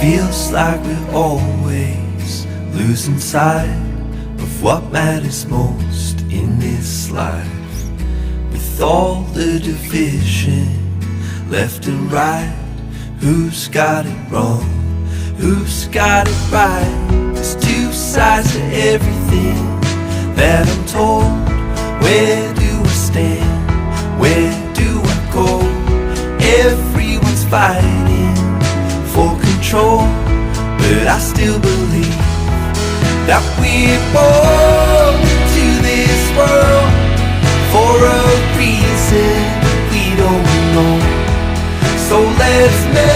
Feels like we're always losing sight of what matters most in this life. With all the division left and right, who's got it wrong? Who's got it right? There's two sides to everything that I'm told. Where do I stand? Where do I go? Everyone's fighting for control, but I still believe that we're born to this world for a reason we don't know. So let's make